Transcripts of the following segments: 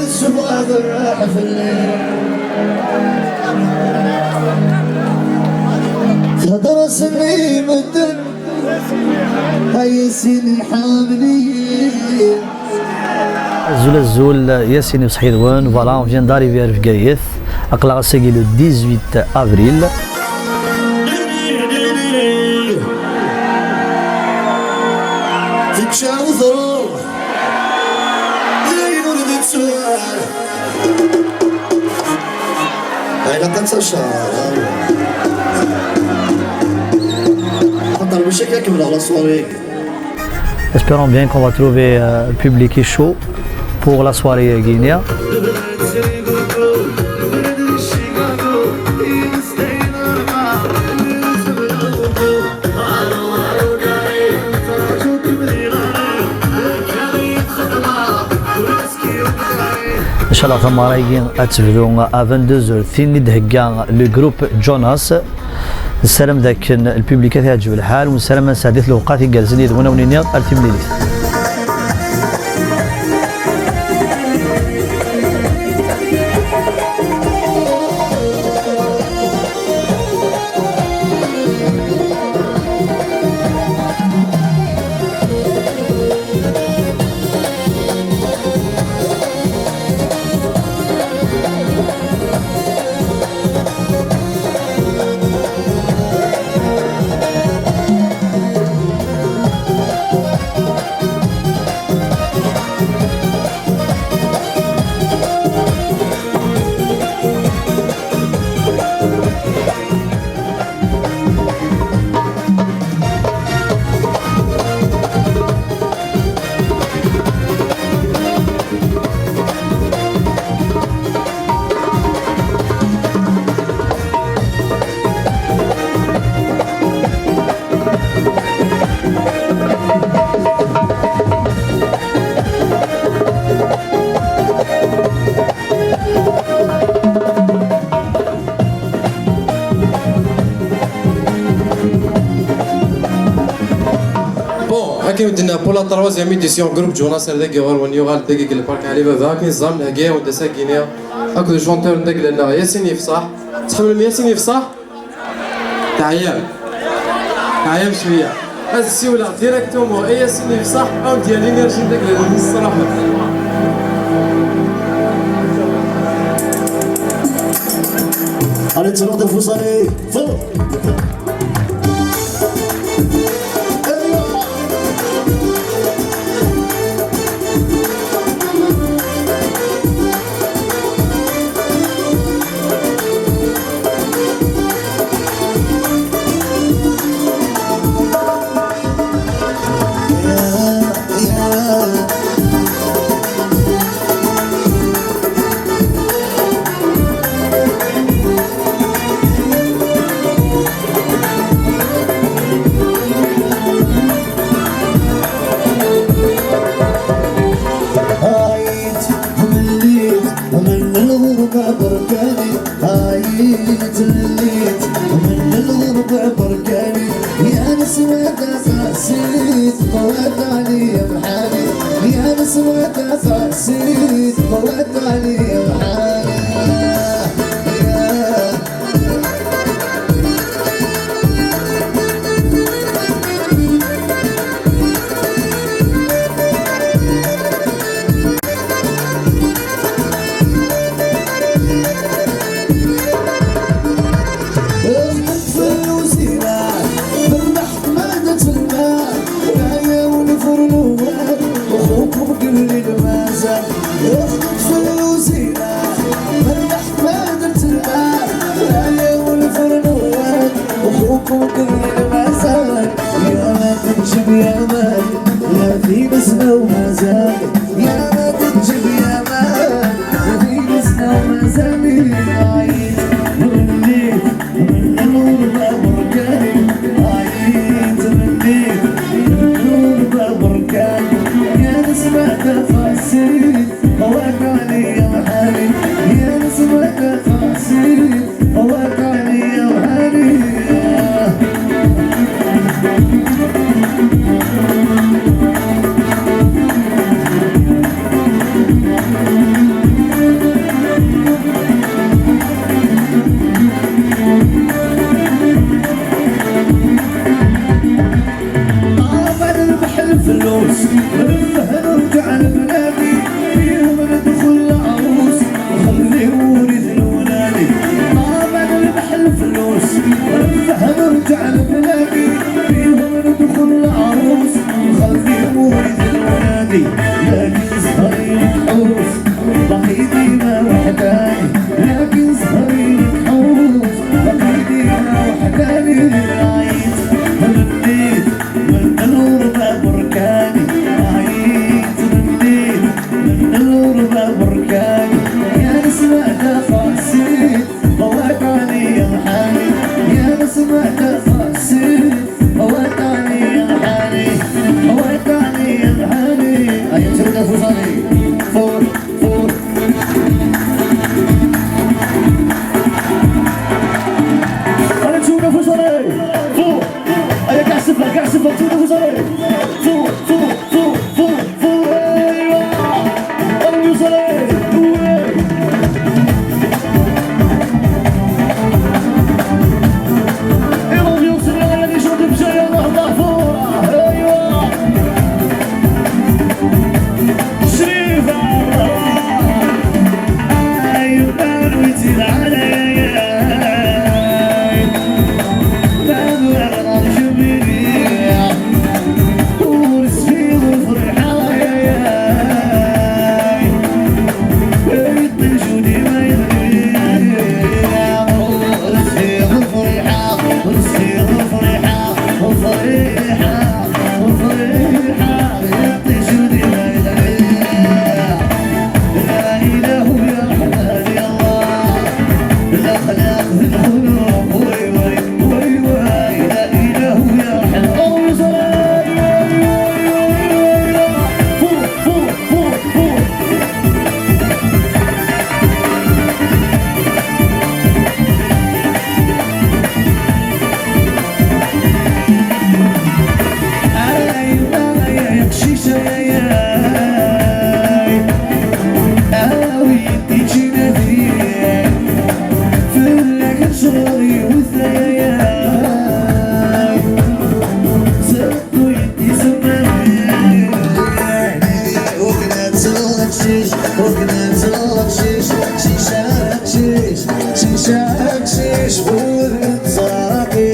السبوع الراح في الليل تدرس لي مدن هاي سيني حاملين Zoul Yassine Sahidouane, voilà, on vient d'arriver à Rufgaïth, à Clarasegui le 18 avril. Espérons bien qu'on va trouver le public est chaud pour la soirée guinéenne. Inch'Allah, à 22h, le groupe Jonas. السلام ذاك الببليك تعجب الحال والسلام من سعدت الأوقات جالسين يدغون ونينيا ألف مليليت. Pour la troisième édition, groupe Jonas Erdeg ونيوغال دقيق البارك علي بابا كاين نظام الهكايا ودسا كينيا هاكو الجونتور ندق لنا ياسين يفصح تحمل ياسين يفصح تعيام تعيام شويه هذا السيوله ديريكتومون ياسين يفصح او ديالي نرجع ندق لنا الصراحه Allez, tu l'as vous allez, faut. صغري وثياي زرقوا يدي زمان وقنات الغشيش وقنات الغشيش شيشة غشيش شيشة غشيش وذن صاقي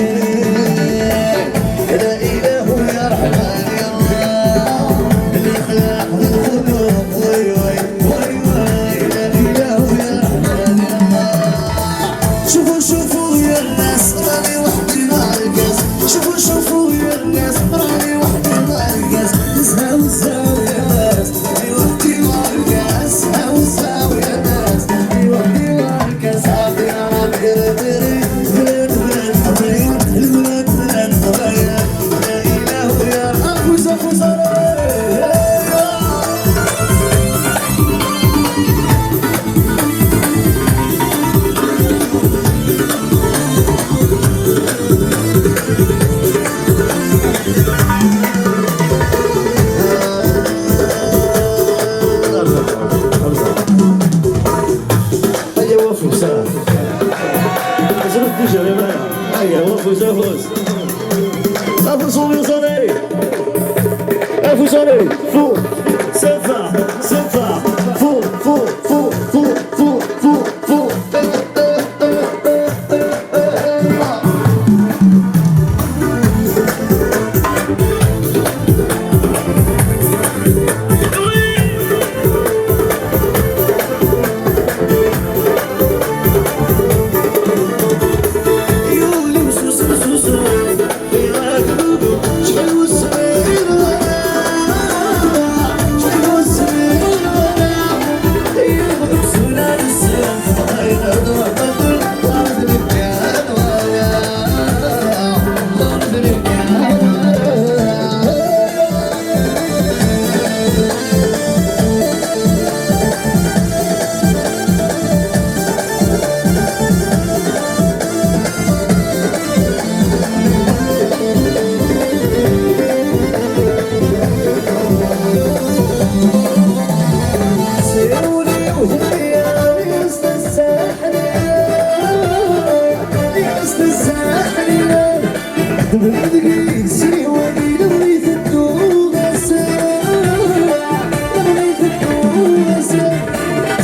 لا إله يا رحمن يا الله اللي خلق القلوب وي وي وي وي لا إله يا رحمن يا الله شوفوا شوفوا يا الناس راني وحدي نرقص شوفوا شوفوا يا الناس راني وحدي نرقص سهاو سهاو يا ناس راني وحدي نرقص سهاو سهاو يا ناس راني وحدي نرقص عافية راه بقربري بلاد بلاد حبايب البلاد بلاد حبايب لا إله يا أفوز أفوز هيا وفو سلام زرت ديجا يا مان هيا وفو سافوز أفوز ويوصلي أفوز علي فو سفا سفا فو فو فو فو فو فو فو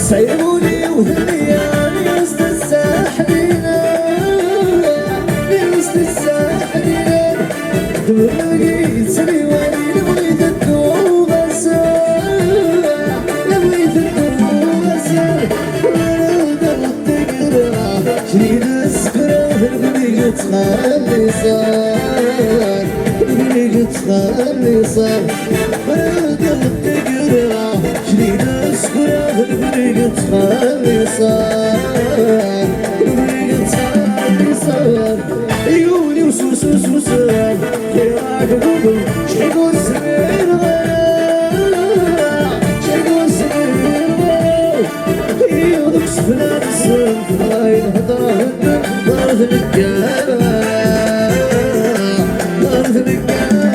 سيبوني وهنياني وسط الساحلين وسط الساحلين دمرقي سليواني لبغيت الدوم غسال لبغيت الدوم غسال ورد التقرا شريد السكرة والبنية تخلي صار البنية تخلي صار ورد التقرا شريد السكرة والبنية تخلي صار البنية تخلي صار عيوني وسوس وسوسان خيرك بوبل شيكو السمير غلا شيكو السمير غلا يوضك سفلات السن فاين هضرهن ضرب الرجالة ضرب الرجالة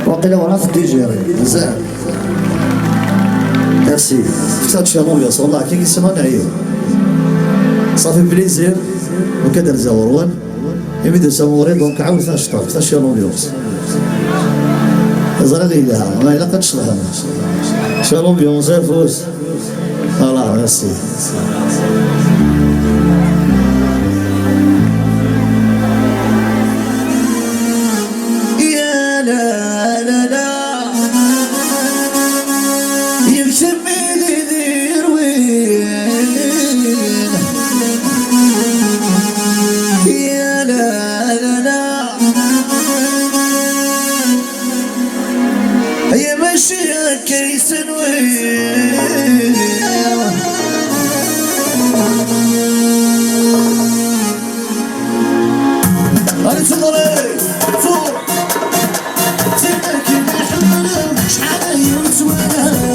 وقيلا وراه في الديجيري مزال ميرسي فتات شي لومبيونس والله كي يسمع نعيو صافي بليزير وكدر زوروان يمد سموري دونك عاود ثاشطار ثاش لومبيونس زرا لي لها ما الا قد شلها شا لومبيونس فوز فوالا ميرسي يا لا لا لا يكتب يدير وين يا لا لا لا يا ماشي كيس وين هاي تضري فوق تبكي بحلم شحال يوتوانا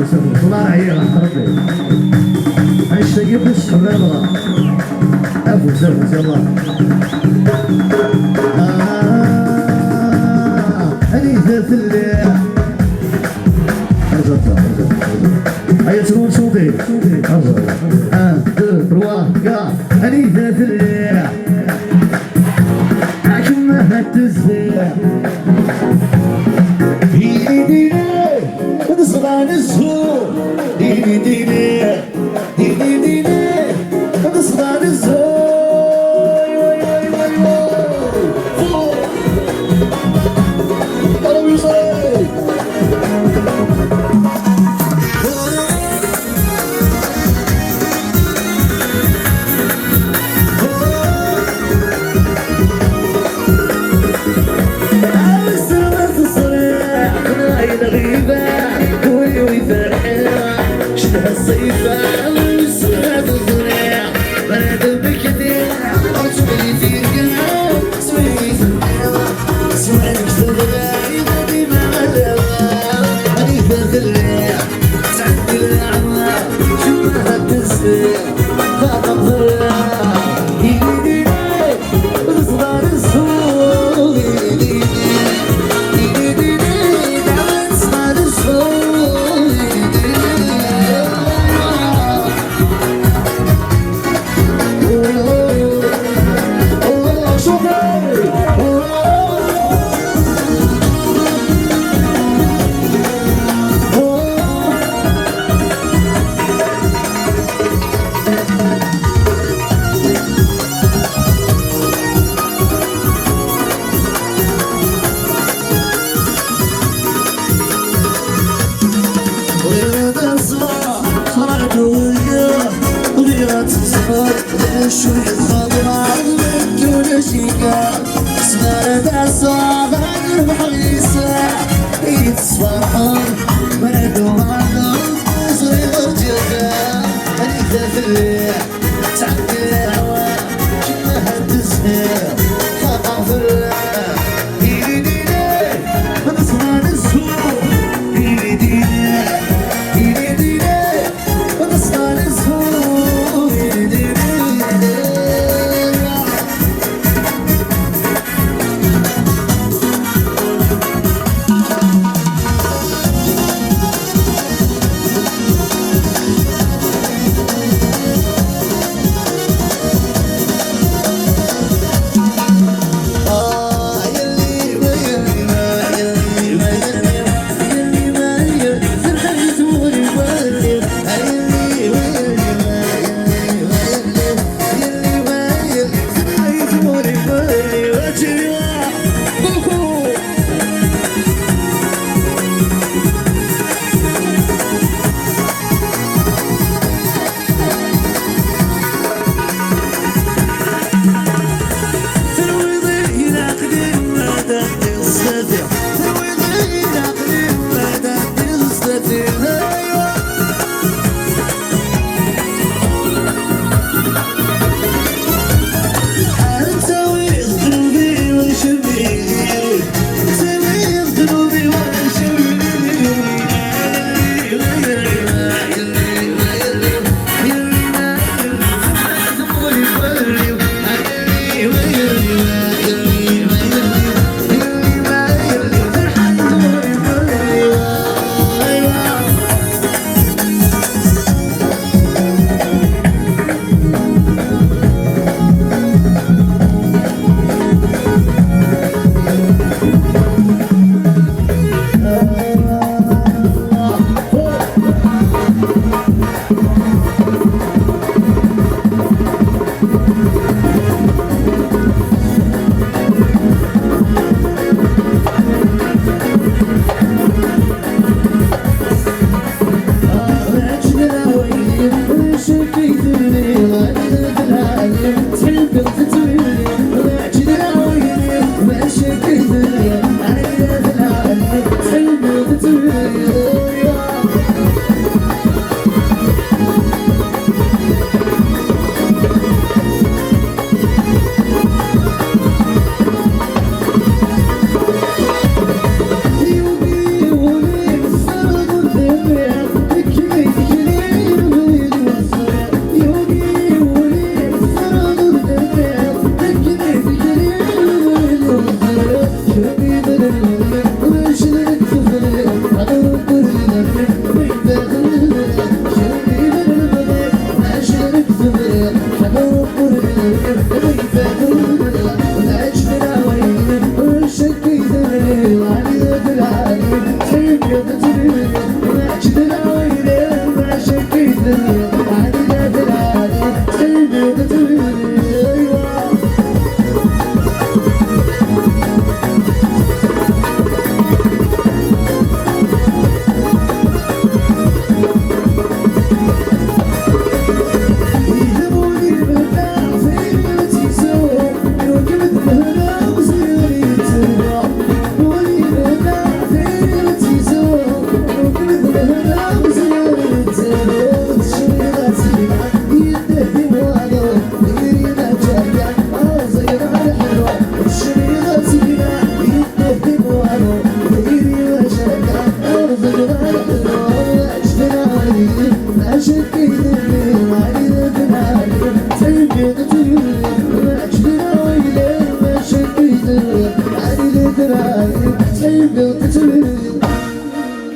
وسهلا طلع عيال ربي اشتاق بس حبيبنا عفوا سهلا يلا أنيثة الليل هيا تقول صوتي أنيثة الليل عشمها التزهير ديني ديني ونصغى نسهو ديني ديني ديني ديني ونصغى نسهو الصيفة والسواد الضريع بلد بكثير أرجوي في القلب سويت سويت تغلى يدي مع الهوى أنيثة الليل تعدي الأعمار شمها التسبيح خاطب ضريع ديني وتصغر السوق ديني دعوة تصغر السوق شوية خضرا بدون شيكا سمارة صعبة نربح غيسا يتصفحون مردو معنا صغير جدا أنيثة في الليل تعدي الهوا كلها التسهيل خاطع في الليل ديني ديني ونصغى نسهو ديني ديني ديني ديني ونصغى نسهو ديني ديني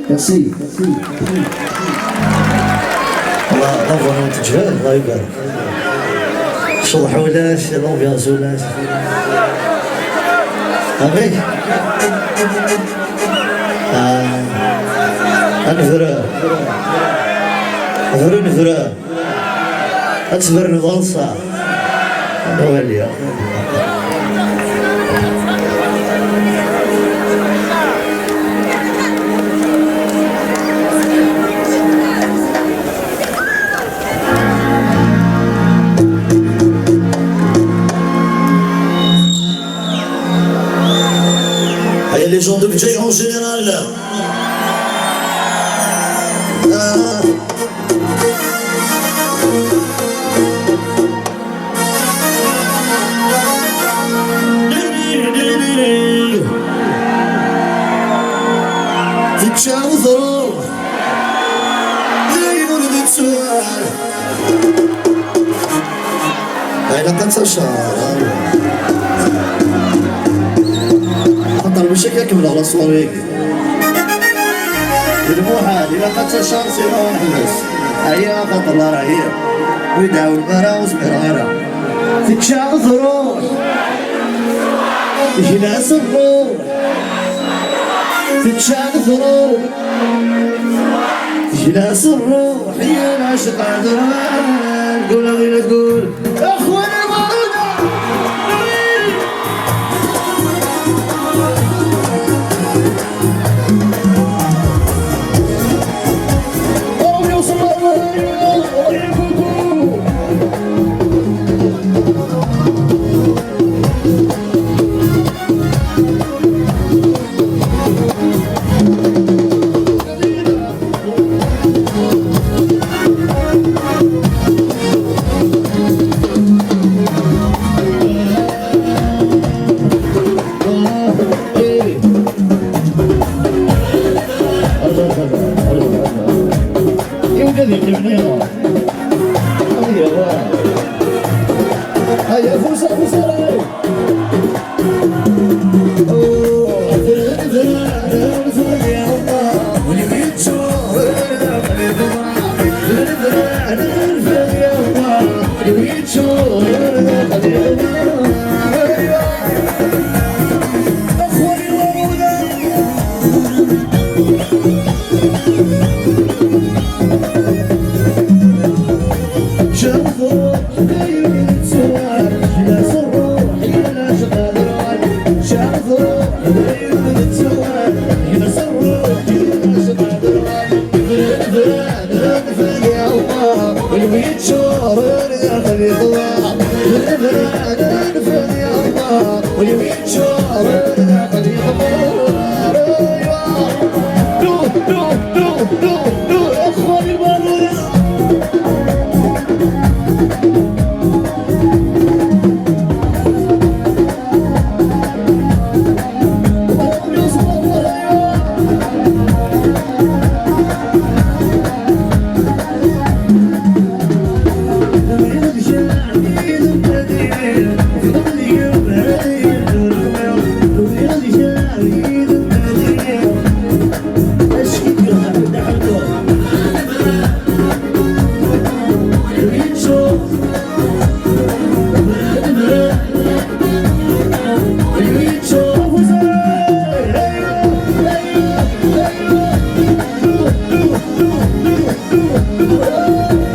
Merci. الله برافو انت تجهل الله يبارك. شطح ولاش لومبيانس ولاش. أبي نفرا نفرا أتصبر نضلصة نولي les gens de budget en général. المشكلة كمل على الصواريك الموحال إلا قد تشانس يروح الناس هيا خاطر الله راه هي ويدعو البراوز بغيرها تتشاغ ضروح يناس الروح تتشاغ ضروح يناس الروح هي العشق عذران قول غير تقول اخواني Oh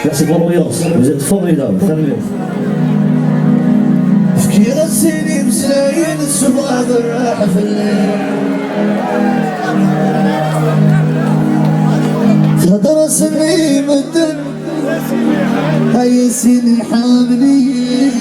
Merci pour l'ambiance, vous êtes formidables, très bien. فكيرة سيني مسلاين السبعة بالراحة في الليل تهدر سني مدن هاي سيني حاملين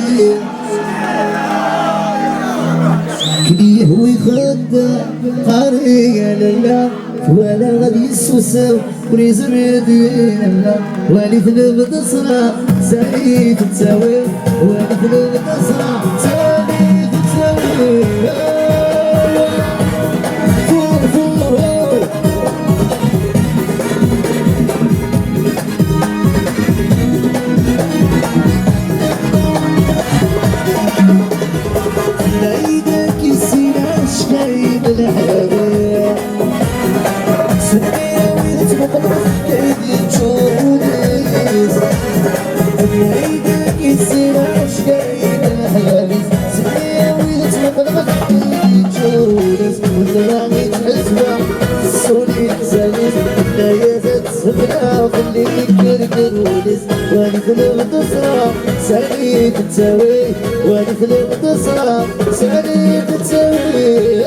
كليه ويخدع قارية لله ولا غادي يسوسو وريزم يدينا والي ثلب تصنع سعيد تساوي والي ثلب تصنع سعيد تساوي فوق فوق ليدك السلاش غايب الحياة سنية ويتمقلق كيدي تشوفونيس ليدك السلاش غايب الحياة سنية ويتمقلق كيدي تشوفونيس والدراغي تحسبها الصولي تساليس النايا تتسبنا خليك كركرونيس واني ثلغ تصرى سعيد تساوي واني ثلغ تصرى سعيد تساوي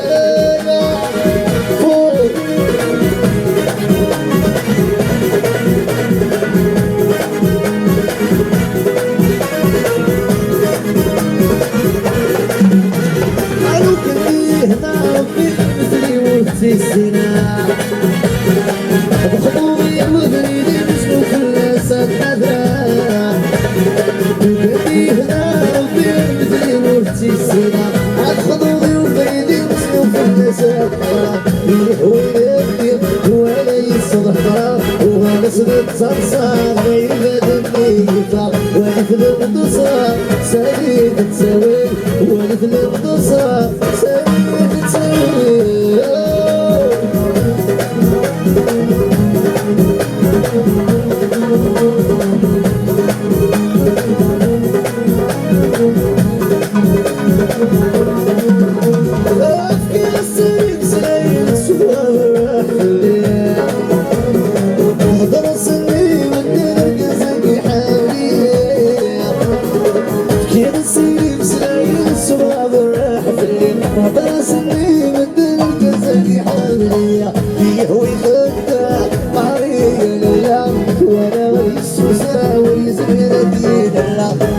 في السنة بخطوبي وذريدي مشنو كل سنة حذرة وقدي هنا ربي مثلي وفي السنة عالخطوبي وفريدي مشنو كل سنة حذرة ويبدي ولا يصدح وهذا سبب صرصار غير بدني يفعل ونثل القصة سعيد تسوي ونثل القصة سعيد تسوي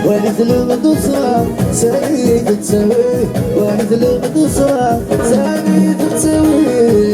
ونثل القصة سعيد تسوي ونثل القصة سعيد تسوي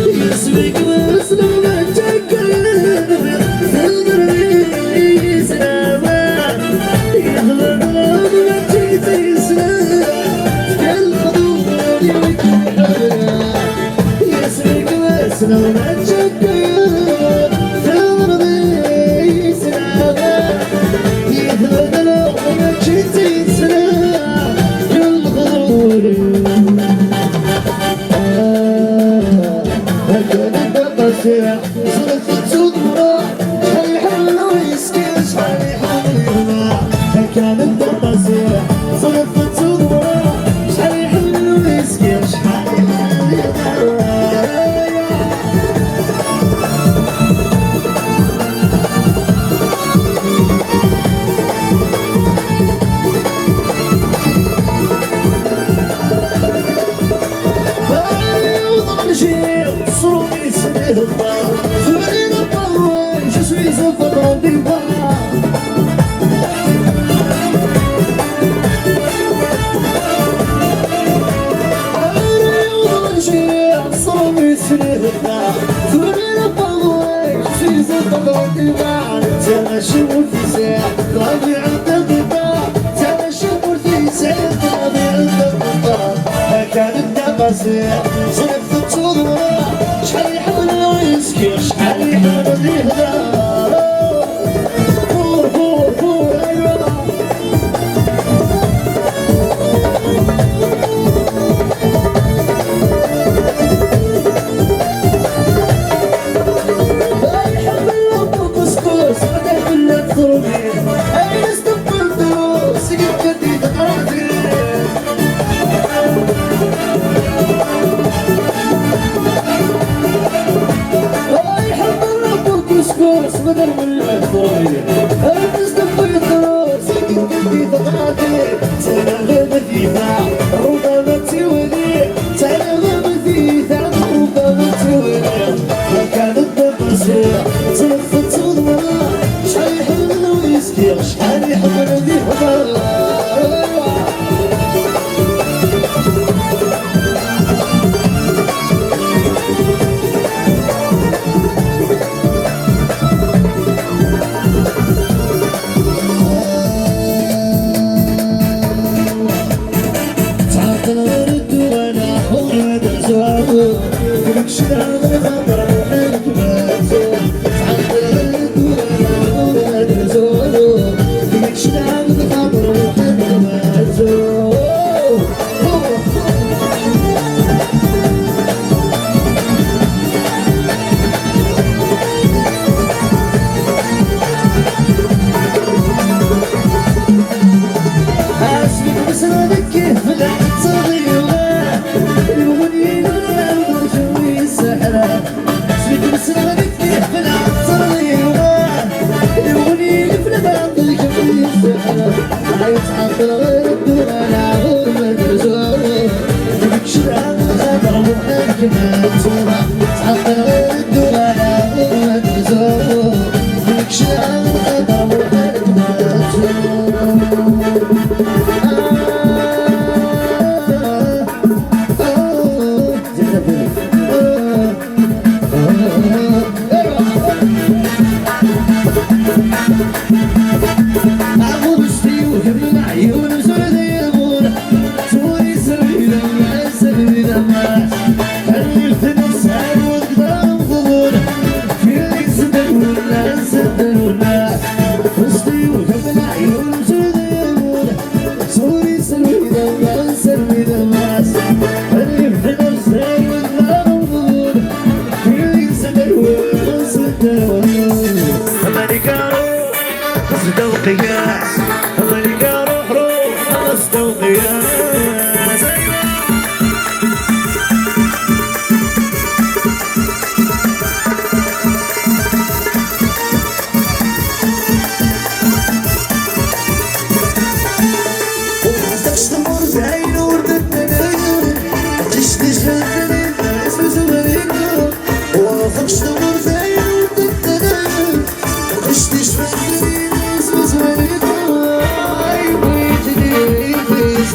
يسبق واسلم تكلم تدري سلامة يهضر ما تجي سلام قلب ضوري يسبق واسلم تكلم تدري سلامة يهضر ما تجي سلام قلب ضوري صرفت صدمة شحال يحمل ويسكن شحال يحمل يرمى كانت القصيرة صرفت صدمة شحال يحمل ويسكن شحال يحمل يرمى Je suis un fantôme du bois. صرفت صدمة شحال يحمل ويسكي شحال يحمل يهدى فور فور فور أيوة يحمل له كسكس غدا كلها تضربي أي نستقبل دروس قد جديد قراتي كسكس بدل من الفورية نستقبل الدروس قد تقعدي تعال مثيثة ربما تولي تعال مثيثة ربما تولي كانت بالقصير صرفت صدمة شحال يحمل ويسكر شحال يحمل ذي حضر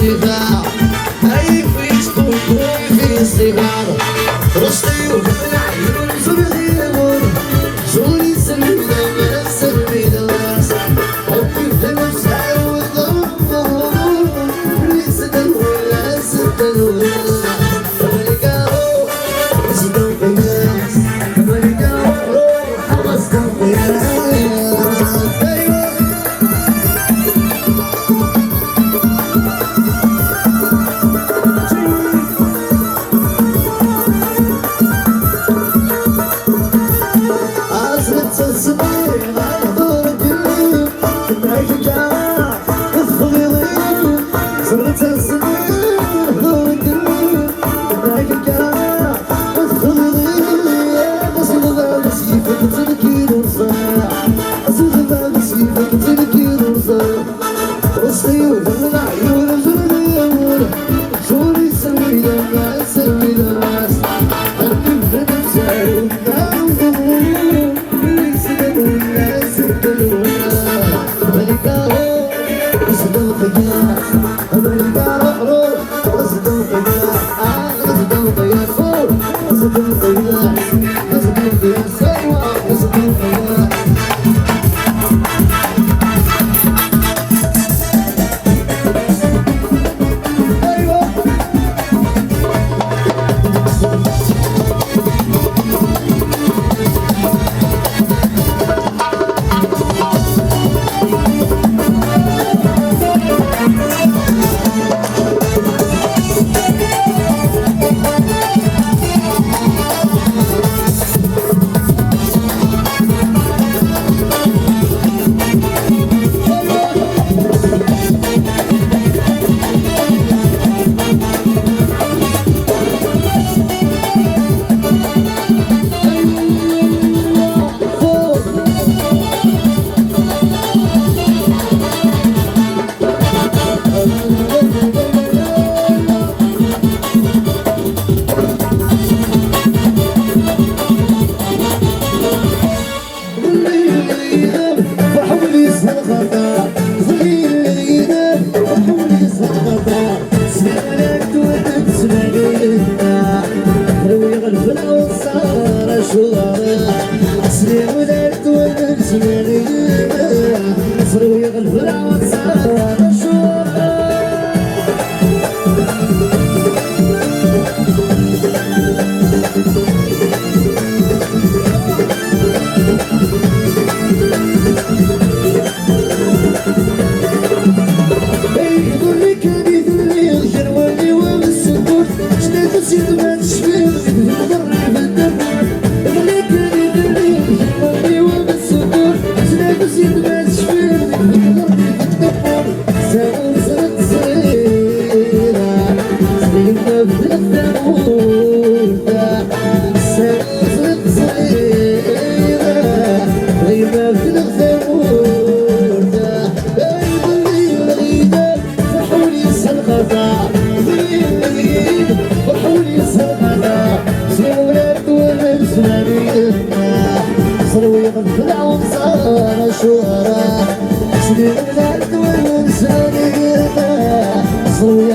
With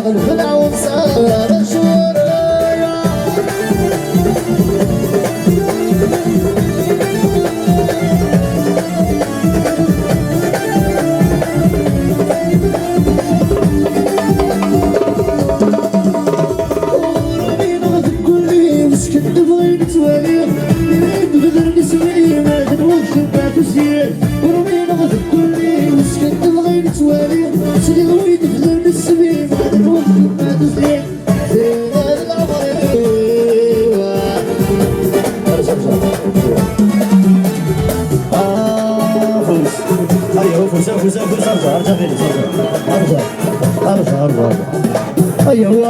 غنفلع وصار شورايا وراني نغدر كلي مسكت بغيت توالي نقدر نسوي ما تنوش بعد زياد وراني نغدر كلي مسكت بغيت توالي سيدي غويت نقدر نسوي ما تنوش بعد زياد زين العمر فوز فوز ارجع ايوه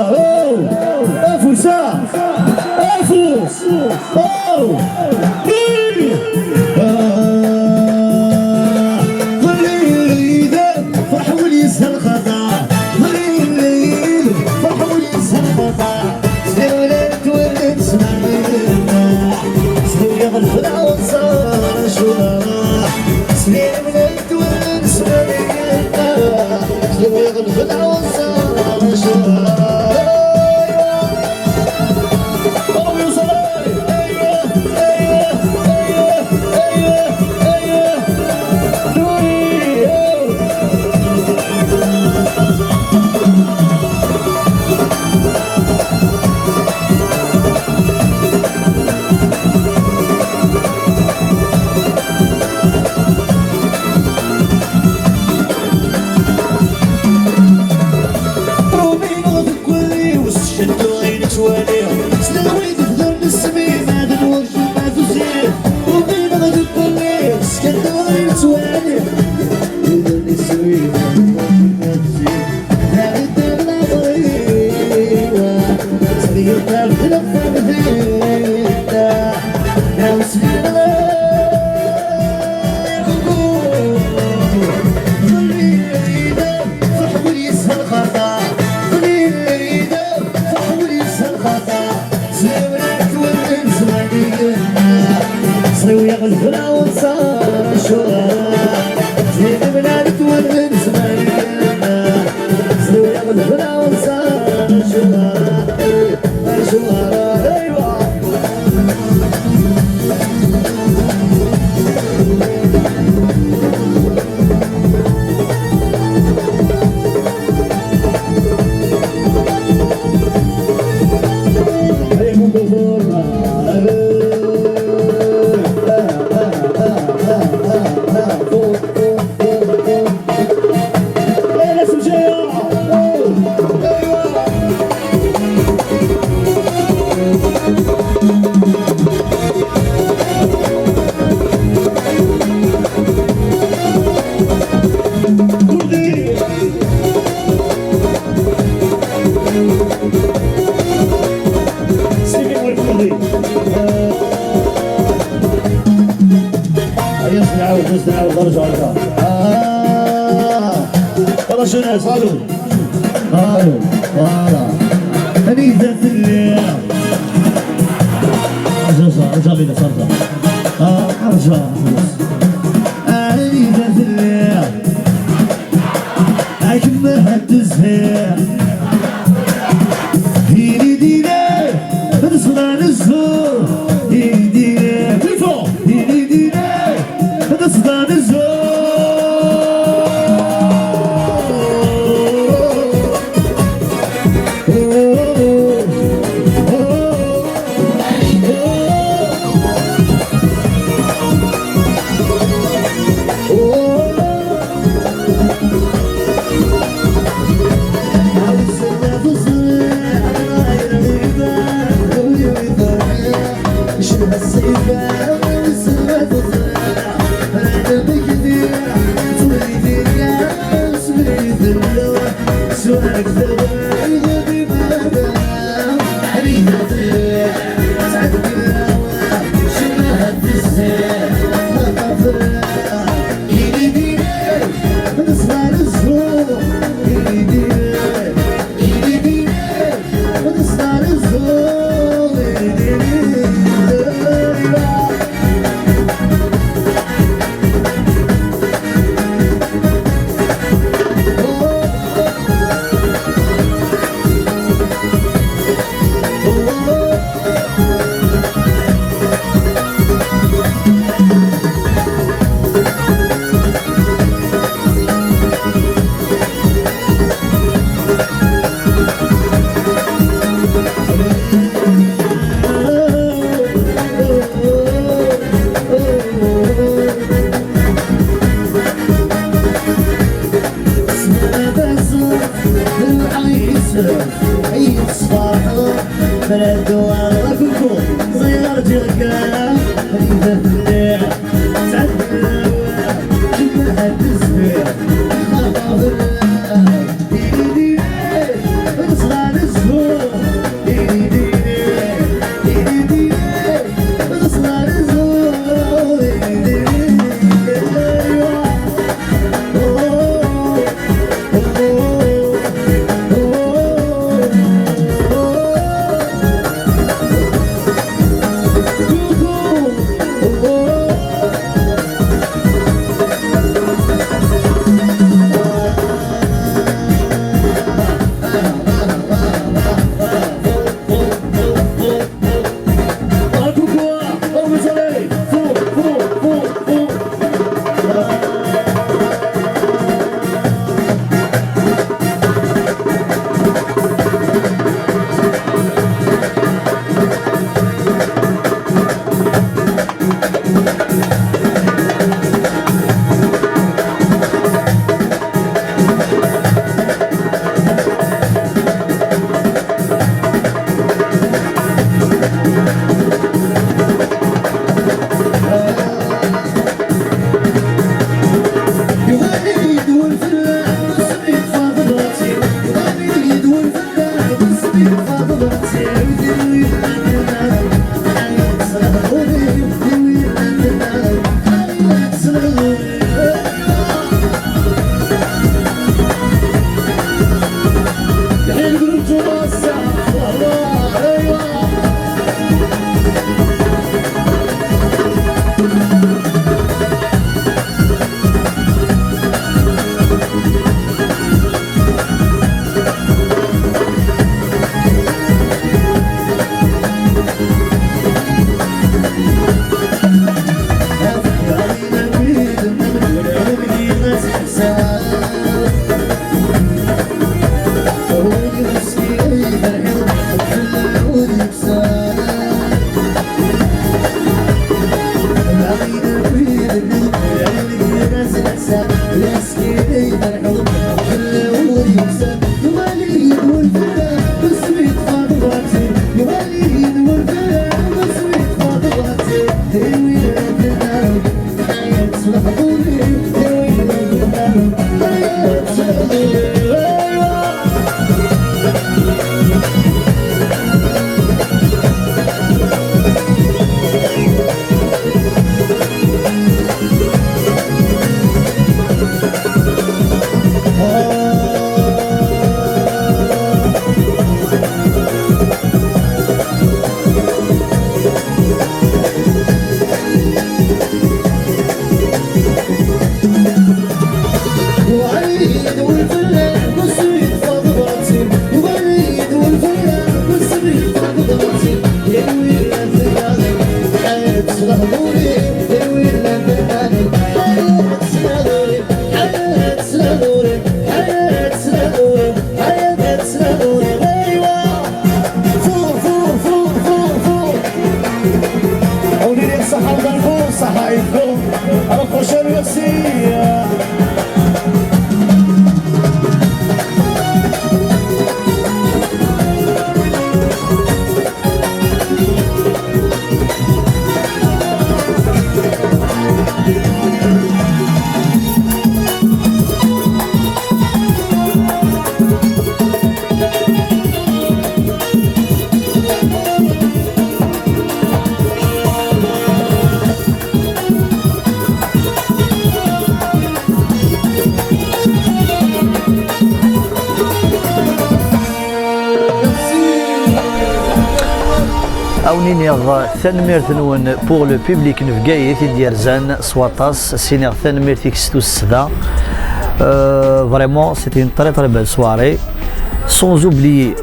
فوز فوز ظليل فرح وليس الخطا ظليل فرح وليس الخطا سولت ولد سمعنا سوي غنفلع وصار شوراح سليم ولد ولد سمعنا سوي غنفلع وصار شوراح غنفلع وصار شوراح زين بلاد تولد زماننا سوي غنفلع وصار شوراح ايوا والله شو ناس قالوا والله هنيدة الليل ارجع بينا صرصة ارجع هنيدة الليل لكن ما هتزهق هيدي دينا بتصنع الزهور هيدي دينا بالفوق هيدي دينا بتصنع الزهور أونينيغ ثنميرت نون بور لو بوبليك نفقايت ديال زان سواطاس سينيغ ثنميرت ستو السدا فريمون سيتي une très très belle soirée sans oublier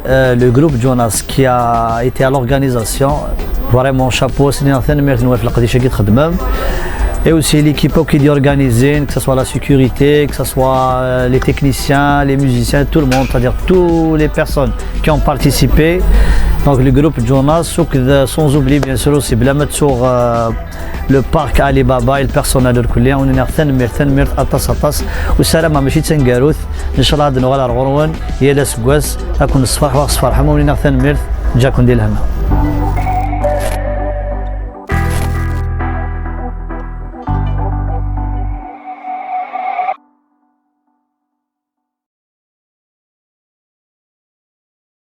le groupe Jonas qui a été à l'organisation vraiment chapeau سينيغ ثنميرت نون في القديشه كي تخدمهم et aussi l'équipe qui est organisée, que ce soit la sécurité, que ce soit les techniciens, les musiciens, tout le monde, c'est-à-dire toutes les personnes qui ont participé. Donc le groupe Jonas, sans oublier bien sûr aussi Blamet sur le parc Alibaba et le personnel de Koulia. On est ثنمير أطاس والسلامة ماشي تنقاروث إن شاء الله غادي نغال الغروان هي لا سكواس أكون الصفاح وصفار حمو ونين ثنمير جاكم ديال الهنا.